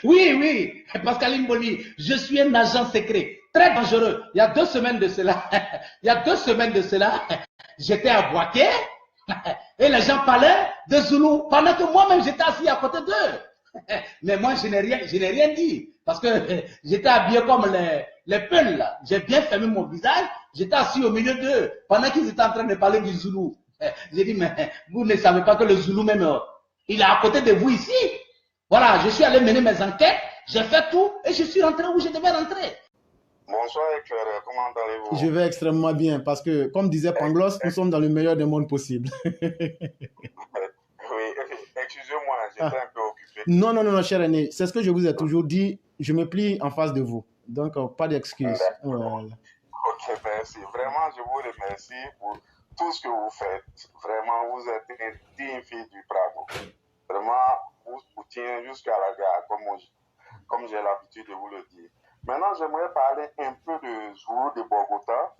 Oui, oui, Pascaline Boli, je suis un agent secret, très dangereux. Il y a 2 semaines de cela, il y a 2 semaines de cela, j'étais à Boaké et les gens parlaient de Zoulou pendant que moi-même j'étais assis à côté d'eux. Mais moi, je n'ai rien dit parce que j'étais habillé comme les peuls là. J'ai bien fermé mon visage, j'étais assis au milieu d'eux pendant qu'ils étaient en train de parler du Zoulou. J'ai dit, mais vous ne savez pas que le Zoulou même, il est à côté de vous ici. Voilà, je suis allé mener mes enquêtes, j'ai fait tout et je suis rentré où je devais rentrer. Bonsoir Éclaireur, comment allez-vous? Je vais extrêmement bien parce que, comme disait Pangloss, nous sommes dans le meilleur des mondes possibles. Oui, excusez-moi, j'étais un peu occupé. Non, non, non, non, cher aîné, c'est ce que je vous ai toujours dit, je me plie en face de vous. Donc, pas d'excuses. Voilà. Ok, merci. Vraiment, je vous remercie pour tout ce que vous faites. Vraiment, vous êtes une digne fille du Prado. Vraiment, vous soutiens jusqu'à la gare, comme j'ai l'habitude de vous le dire. Maintenant, j'aimerais parler un peu de Zoulou de Bogota.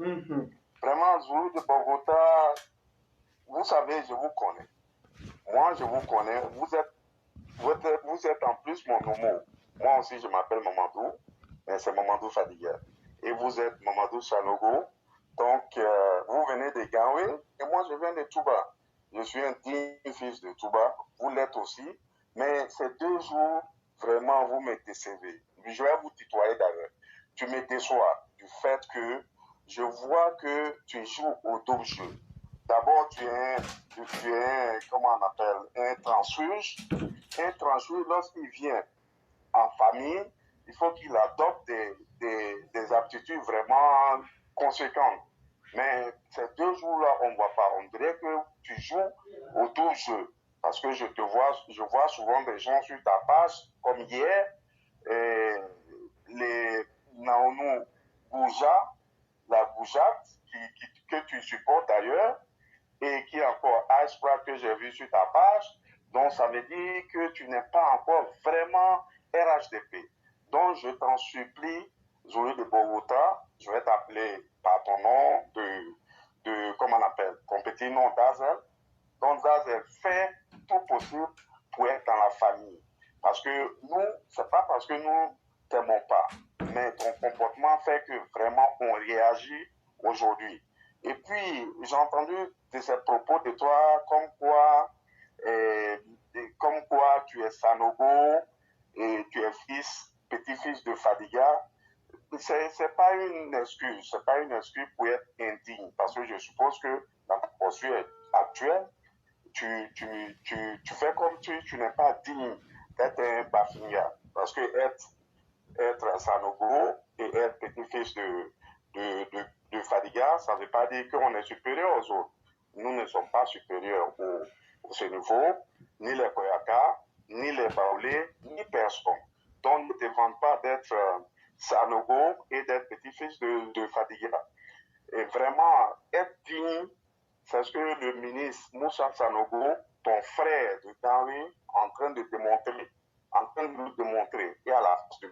Vraiment, Zoulou de Bogota, vous savez, je vous connais. Moi, je vous connais. Vous êtes en plus mon homo. Moi aussi, je m'appelle Mamadou, mais c'est Mamadou Fadiga. Et vous êtes Mamadou Sanogo. Donc, vous venez de Gaoué et moi, je viens de Touba. Je suis un digne fils de Touba. Vous l'êtes aussi. Mais ces 2 jours, vraiment, vous me décevez. Je vais vous tutoyer d'ailleurs. Tu me déçois du fait que je vois que tu joues au double jeu. D'abord, tu es, comment on appelle, un transfuge. Un transfuge, lorsqu'il vient en famille, il faut qu'il adopte des aptitudes vraiment conséquentes. Mais ces 2 jours-là, on ne voit pas. On dirait que tu joues au double jeu. Parce que je vois souvent des gens sur ta page, comme hier, les Naonou Gouja, la Goujat, que tu supportes d'ailleurs, et qui est encore Ashbra que j'ai vu sur ta page. Donc, ça veut dire que tu n'es pas encore vraiment RHDP. Donc, je t'en supplie, Zoé de Bogota, je vais t'appeler par ton nom comment on appelle, ton petit nom d'Azel. Donc, Zazel, fais tout possible pour être dans la famille. Parce que nous, c'est pas parce que nous t'aimons pas, mais ton comportement fait que vraiment on réagit aujourd'hui. Et puis, j'ai entendu de ces propos de toi comme quoi tu es Sanogo et tu es petit-fils de Fadiga. C'est pas une excuse, c'est pas une excuse pour être indigne, parce que je suppose que dans ta posture actuelle, tu fais comme tu n'es pas digne d'être un Bafinga. Parce que être à Sanogo et être petit-fils de Fadiga, ça ne veut pas dire qu'on est supérieur aux autres. Nous ne sommes pas supérieurs au Sénégal, ni les Koyaka, ni les Baoulés, ni personne. Donc ne te vante pas d'être Sanogo et d'être petit-fils de Fadiga. Et vraiment, être digne, c'est ce que le ministre Moussa Sanogo, ton frère de Dawi, en train de démontrer, et à la fin,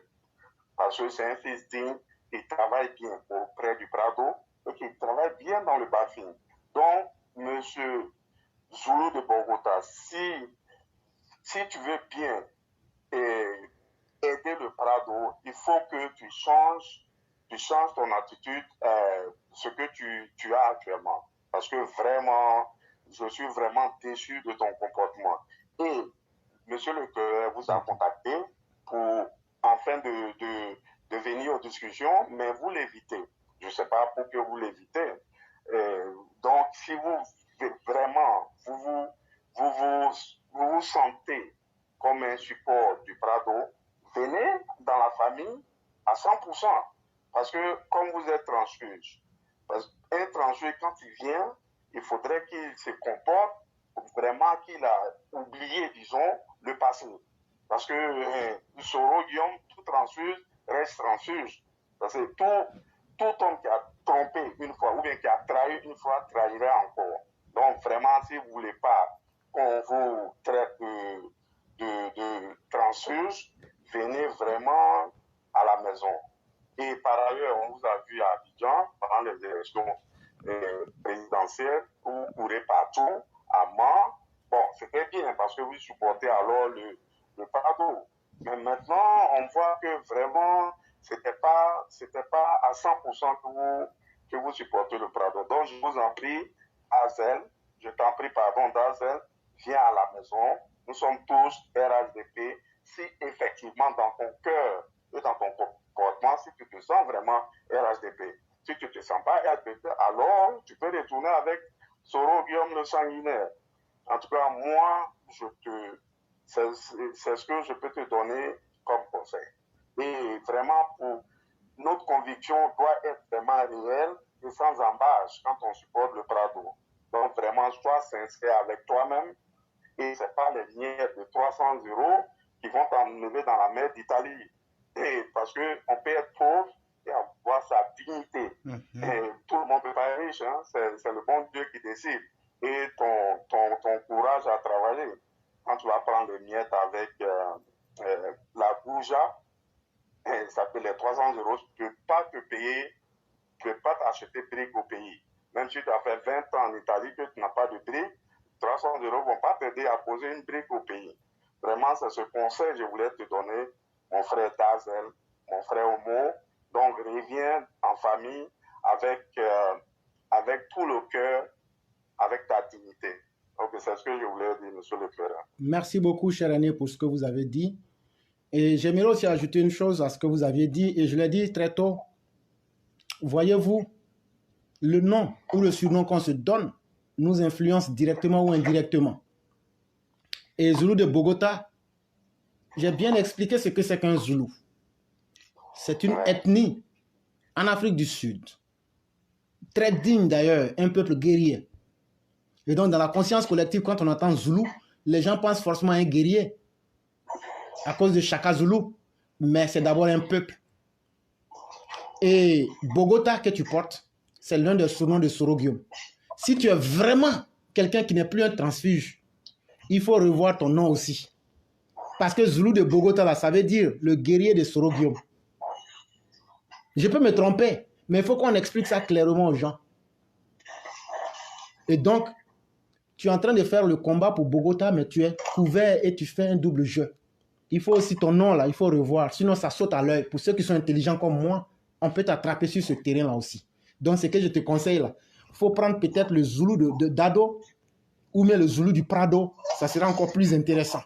parce que c'est un fils digne, il travaille bien auprès du Prado, et qui travaille bien dans le Bafin. Donc, monsieur Zoulou de Bogota, si tu veux bien aider le Prado, il faut que tu changes ton attitude, ce que tu as actuellement. Parce que vraiment, je suis vraiment déçu de ton comportement. Et monsieur le cœur vous a contacté pour, afin de venir aux discussions, mais vous l'évitez. Je ne sais pas pour que vous l'évitez. Donc, si vous vraiment, vous sentez comme un support du Prado, venez dans la famille à 100%. Parce que comme vous êtes transfuge, un transfuge, quand il vient, il faudrait qu'il se comporte vraiment qu'il a oublié, disons, le passé. Parce que Soro Guillaume, tout transfuge reste transfuge. Parce que tout homme qui a trompé une fois ou bien qui a trahi une fois trahira encore. Donc vraiment, si vous ne voulez pas qu'on vous traite de transfuge, venez vraiment à la maison. Et par ailleurs, on vous a vu à Abidjan pendant les élections présidentielles où vous courez partout, à Mans. Bon, c'était bien parce que vous supportez alors le Prado. Mais maintenant, on voit que vraiment, c'était pas à 100% que vous supportez le Prado. Donc, je vous en prie, Azel, je t'en prie, pardon, d'Azel, viens à la maison. Nous sommes tous RHDP. Si effectivement, dans ton cœur et dans ton comportement, si tu te sens vraiment RHDP, si tu ne te sens pas RHDP, alors tu peux retourner avec Soro Guillaume le sanguinaire. En tout cas, moi, c'est ce que je peux te donner comme conseil. Et vraiment, notre conviction doit être vraiment réelle et sans embâche quand on supporte le Prado. Donc vraiment, sois sincère avec toi-même et ce n'est pas les liens de 300 € qui vont t'enlever dans la mer d'Italie. Et parce qu'on peut être pauvre et avoir sa dignité. Et tout le monde n'est pas riche, hein? C'est le bon Dieu qui décide. Et ton courage à travailler. Quand tu vas prendre les miettes avec la bouja, ça fait les 300 €, tu ne peux pas te payer, tu ne peux pas t'acheter briques au pays. Même si tu as fait 20 ans en Italie que tu n'as pas de briques, 300 € ne vont pas t'aider à poser une brique au pays. Vraiment, c'est ce conseil que je voulais te donner, mon frère Dazel, mon frère Omo. Donc, reviens en famille avec tout le cœur, avec ta dignité. Donc, c'est ce que je voulais dire, monsieur le frère. Merci beaucoup, cher Aîné, pour ce que vous avez dit. Et j'aimerais aussi ajouter une chose à ce que vous aviez dit, et je l'ai dit très tôt. Voyez-vous, le nom ou le surnom qu'on se donne nous influence directement ou indirectement. Et Zoulou de Bogota, j'ai bien expliqué ce que c'est qu'un Zoulou. C'est une ethnie en Afrique du Sud, très digne d'ailleurs, un peuple guerrier. Et donc dans la conscience collective, quand on entend Zoulou, les gens pensent forcément à un guerrier à cause de Chaka Zoulou, mais c'est d'abord un peuple. Et Bogota que tu portes, c'est l'un des surnoms de Soro Guillaume. Si tu es vraiment quelqu'un qui n'est plus un transfuge, il faut revoir ton nom aussi. Parce que Zoulou de Bogota, là, ça veut dire le guerrier de Soro Guillaume. Je peux me tromper, mais il faut qu'on explique ça clairement aux gens. Et donc, tu es en train de faire le combat pour Bogota, mais tu es couvert et tu fais un double jeu. Il faut aussi ton nom là, il faut revoir. Sinon, ça saute à l'œil. Pour ceux qui sont intelligents comme moi, on peut t'attraper sur ce terrain-là aussi. Donc, ce que je te conseille là, il faut prendre peut-être le Zoulou d'Ado ou même le Zoulou du Prado. Ça sera encore plus intéressant.